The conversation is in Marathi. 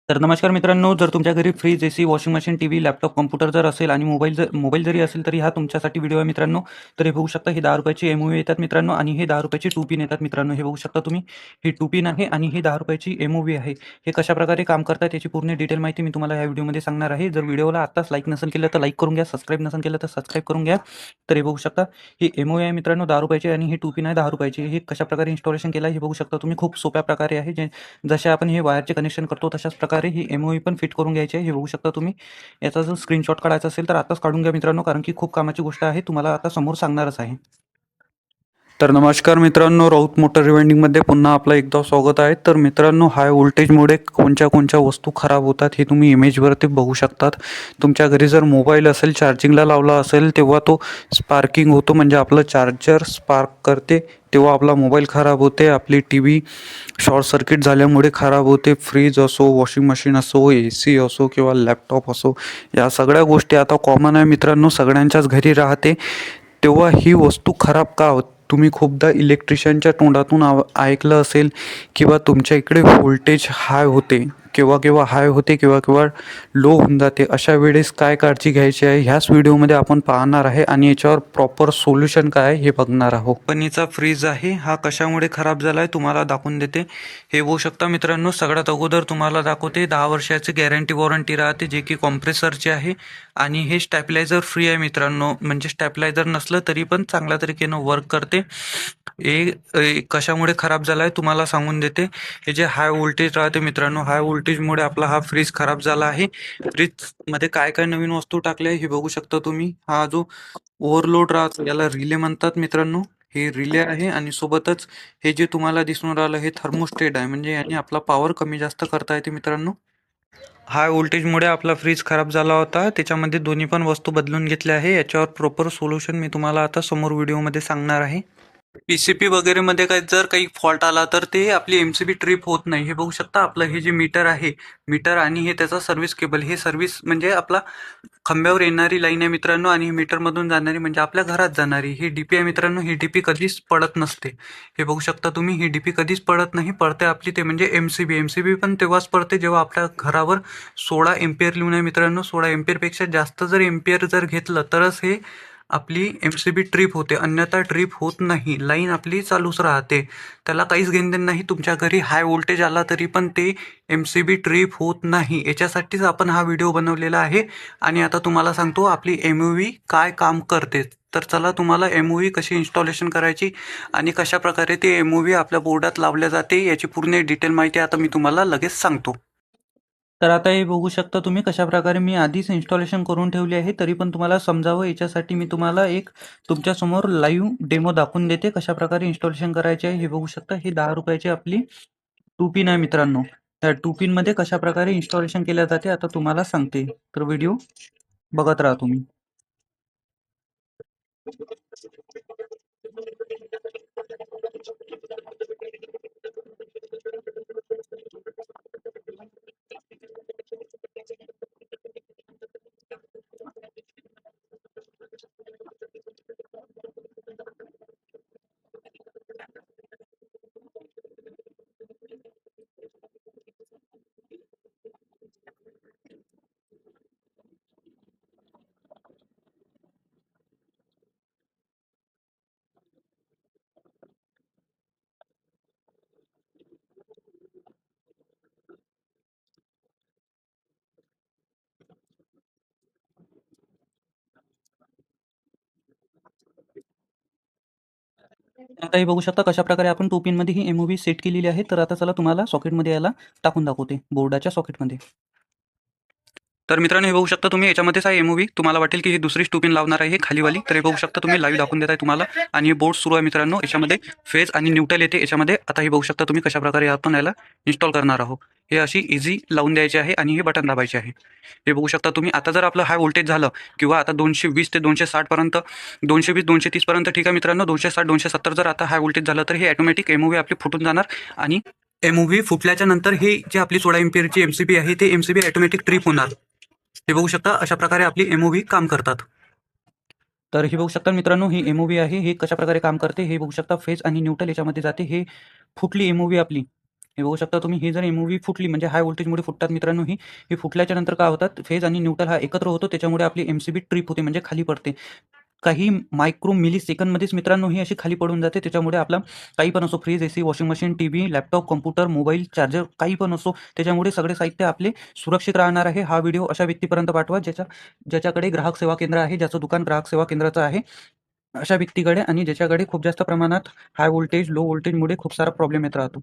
तर नमस्कार मित्रांनो, जर तुमच्या घरी fridge, AC, washing machine, TV, laptop, computer जर असेल आणि मोबाईल जरी असेल, तरी हा तुमच्यासाठी व्हिडिओ आहे मित्रांनो. तर हे बघू शकता, हे 10 रुपयाची एमओव्ही येतात मित्रांनो आणि हे 10 रुपयाची टू पिन येतात मित्रांनो. हे बघू शकता तुम्ही, ही टू पिन आहे आणि ही 10 रुपयाची एमओव्ही आहे. हे कशाप्रकारे काम करतात याची पूर्ण डिटेल माहिती मी तुम्हाला या व्हिडिओमध्ये सांगणार आहे. जर व्हिडिओला आत्ताच लाईक नसेल केलं तर लाईक करून घ्या, सबस्क्राईब नसेल केलं तर सबस्क्राईब करून घ्या. तर हे बघू शकता, ही एमओव्ही आहे मित्रांनो 10 रुपयाची आणि ही टू पिन आहे 10 रुपयाची. हे कशाप्रकारे इन्स्टॉलेशन केलं आहे हे बघू शकता तुम्ही. खूप सोप्या प्रकारे आहे. जसे आपण हे वायरचे कनेक्शन करतो तशाच प्रकारे ही एमओव्ही पण फिट करून घ्यायची आहे. हे बघू शकता तुम्ही. याचा जर स्क्रीनशॉट काढायचा असेल तर आताच काढून घ्या मित्रांनो, कारण की खूप कामाची गोष्ट आहे. तुम्हाला आता समोर सांगणारच आहे. तर नमस्कार मित्रांनो, राऊत मोटर रिवाइंडिंगमध्ये पुन्हा आपलं एकदा स्वागत आहे. तर मित्रांनो, हाय व्होल्टेजमुळे कोणत्या कोणत्या वस्तू खराब होतात हे तुम्ही इमेजवरती बघू शकतात. तुमच्या घरी जर मोबाईल असेल, चार्जिंगला लावला असेल, तेव्हा तो स्पार्किंग होतो, म्हणजे आपलं चार्जर स्पार्क करते, तेव्हा आपला मोबाईल खराब होते. आपली टी व्ही शॉर्ट सर्किट झाल्यामुळे खराब होते. फ्रीज असो, वॉशिंग मशीन असो, AC असो किंवा लॅपटॉप असो, या सगळ्या गोष्टी आता कॉमन आहे मित्रांनो, सगळ्यांच्याच घरी राहते. तेव्हा ही वस्तू खराब का होत? तुम्ही खूपदा इलेक्ट्रिशियनच्या तोंडातून ऐकलं असेल किंवा तुमच्या इकडे व्होल्टेज हाय होते, केव्हा केव्हा हाय होते, केव्हा केव्हा लो होऊन जाते. अशा वेळेस काय काळजी घ्यायची आहे ह्याच व्हिडिओमध्ये आपण पाहणार आहे आणि याच्यावर प्रॉपर सोल्युशन काय आहे हे बघणार आहोत. कंपनीचा फ्रीज आहे हा, कशामुळे खराब झाला आहे तुम्हाला दाखवून देते. हे बघू शकता मित्रांनो, सगळ्यात अगोदर तुम्हाला दाखवते 10 वर्षाची गॅरंटी वॉरंटी राहते, जे की कॉम्प्रेसरची आहे आणि हे स्टॅबिलायझर फ्री आहे मित्रांनो. म्हणजे स्टॅबिलायझर नसलं तरी पण चांगल्या तरीकेनं वर्क करते. कशामुळे खराब झाला आहे तुम्हाला सांगून देते. हे जे हाय व्होल्टेज राहते मित्रांनो, हाय व्होल्टेजमुळे आपला हा फ्रीज खराब झाला आहे. फ्रीजमध्ये काय काय नवीन वस्तू टाकल्या हे बघू शकता तुम्ही. हा जो ओव्हरलोड राहतो याला रिले म्हणतात मित्रांनो. हे रिले आहे आणि सोबतच हे जे तुम्हाला दिसून राहिलं हे थर्मोस्टेट आहे, म्हणजे याने आपला पॉवर कमी जास्त करता येते मित्रांनो. हाय व्होल्टेजमुळे आपला फ्रीज खराब झाला होता, त्याच्यामध्ये दोन्ही पण वस्तू बदलून घेतल्या आहे. याच्यावर प्रॉपर सोल्युशन मी तुम्हाला आता समोर व्हिडिओमध्ये सांगणार आहे. पीसीपी वगैरे मध्ये काही जर काही फॉल्ट आला तर ते आपली एमसीबी ट्रिप होत नाही. हे बघू शकता, आपलं हे जे मीटर आहे, मीटर आणि हे त्याचा सर्व्हिस केबल, हे सर्व्हिस म्हणजे आपला खांब्यावर येणारी लाईन आहे मित्रांनो आणि मीटर मधून जाणारी म्हणजे आपल्या घरात जाणारी ही डीपी आहे मित्रांनो. ही डीपी कधीच पडत नसते. हे बघू शकता तुम्ही, ही डीपी कधीच पडत नाही. पडते आपली ते म्हणजे एमसीबी पण तेव्हाच पडते जेव्हा आपल्या घरावर 16 एम्पियर लिहून आहे मित्रांनो. 16 एम्पियर पेक्षा जास्त जर एम्पियर जर घेतलं तरच हे आपली एमसीबी ट्रिप होते, अन्यथा ट्रिप होत नाही. लाईन आपली चालूच राहते, त्याला काहीच घेणदेण नाही. तुमच्या घरी हाय व्होल्टेज आला तरी पण ते एमसीबी ट्रिप होत नाही. याच्यासाठीच आपण हा व्हिडिओ बनवलेला आहे. आणि आता तुम्हाला सांगतो आपली एमओव्ही काय काम करते. तर चला, तुम्हाला एमओव्ही कशी इन्स्टॉलेशन करायची आणि कशा प्रकारे ते एमओव्ही आपल्या बोर्डात लावल्या जाते याची पूर्ण डिटेल माहिती आता मी तुम्हाला लगेच सांगतो. तर आता हे बघू शकता तुम्ही कशाप्रकारे मी आधीच इन्स्टॉलेशन करून ठेवली आहे, तरी पण तुम्हाला समजावं याच्यासाठी मी तुम्हाला एक तुमच्यासमोर लाईव्ह डेमो दाखवून देते कशाप्रकारे इन्स्टॉलेशन करायचे आहे. हे बघू शकता, ही 10 रुपयाची आपली टू पिन आहे मित्रांनो. त्या टू पिनमध्ये कशाप्रकारे इन्स्टॉलेशन केल्या जाते आता तुम्हाला सांगते. तर व्हिडिओ बघत राहा तुम्ही. आता हे बघू शकता कशाप्रकारे आपण टू पिनमध्ये ही एमओव्ही सेट केलेली आहे. तर आता चला तुम्हाला सॉकेटमध्ये याला टाकून दाखवते, बोर्डाच्या सॉकेटमध्ये. तर मित्रांनो, हे बघू शकता तुम्ही, याच्यामध्येच आहे एमओव्ही. तुम्हाला वाटेल की ही दुसरी टू लावणार आहे खालीवाली, तर हे बघू शकता तुम्ही, लाईव्ह दाखवून देत आहे तुम्हाला. आणि हे बोर्ड सुरू आहे मित्रांनो. याच्यामध्ये फेज आणि न्यूट्रल येते याच्यामध्ये. आता हे बघू शकता तुम्ही कशाप्रकारे आपण याला इन्स्टॉल करणार आहोत. हे अशी इझी लावून द्यायची आहे आणि हे बटन दाबायचे आहे. हे बघू शकता तुम्ही. आता जर आपलं हाय व्होल्टेज झालं किंवा आता 220 ते 260 पर्यंत, 220 230 पर्यंत ठीक आहे मित्रांनो. 260 270 जर आता हाय व्होल्टेज झालं तर हे ऑटोमॅटिक एमओव्ही आपली फुटून जाणार आणि एमओव्ही फुटल्याच्या नंतर हे जे आपली 16 एम्पियरची एमसीबी आहे ते एमसीबी ऑटोमॅटिक ट्रिप होणार. हे बघू शकता अशा प्रकारे आपली एमओव्ही काम करतात. तर हे बघू शकता मित्रांनो, ही एमओव्ही आहे. हे कशा प्रकारे काम करते हे बघू शकता. फेज आणि न्यूट्रल याच्यामध्ये जाते. हे फुटली एमओव्ही आपली. हे बघू शकता तुम्ही. ही जर एम-ओ-व्ही फुटली म्हणजे हाय व्होल्टेजमुळे फुटतात मित्रांनो ही फुटल्याच्या नंतर काय होतात, फेज आणि न्यूट्रल हा एकत्र होतो. त्याच्यामुळे आपली एम-सी-बी ट्रिप होते म्हणजे खाली पडते. काही मायक्रो मिली सेकंदमध्येच मित्रांनो ही अशी खाली पडून जाते. त्याच्यामुळे आपला काही पण असो, fridge, AC, washing machine, TV, laptop, computer, mobile, charger काही पण असो, त्याच्यामुळे सगळे साहित्य आपले सुरक्षित राहणार आहे. हा व्हिडिओ अशा व्यक्तीपर्यंत पाठवा ज्याच्याकडे ग्राहक सेवा केंद्र आहे, ज्याचं दुकान ग्राहक सेवा केंद्राचं आहे. अशा व्यक्तीकडे आणि ज्याच्याकडे खूप जास्त प्रमाणात हाय व्होल्टेज, लो व्होल्टेजमुळे खूप सारा प्रॉब्लेम येत राहतो.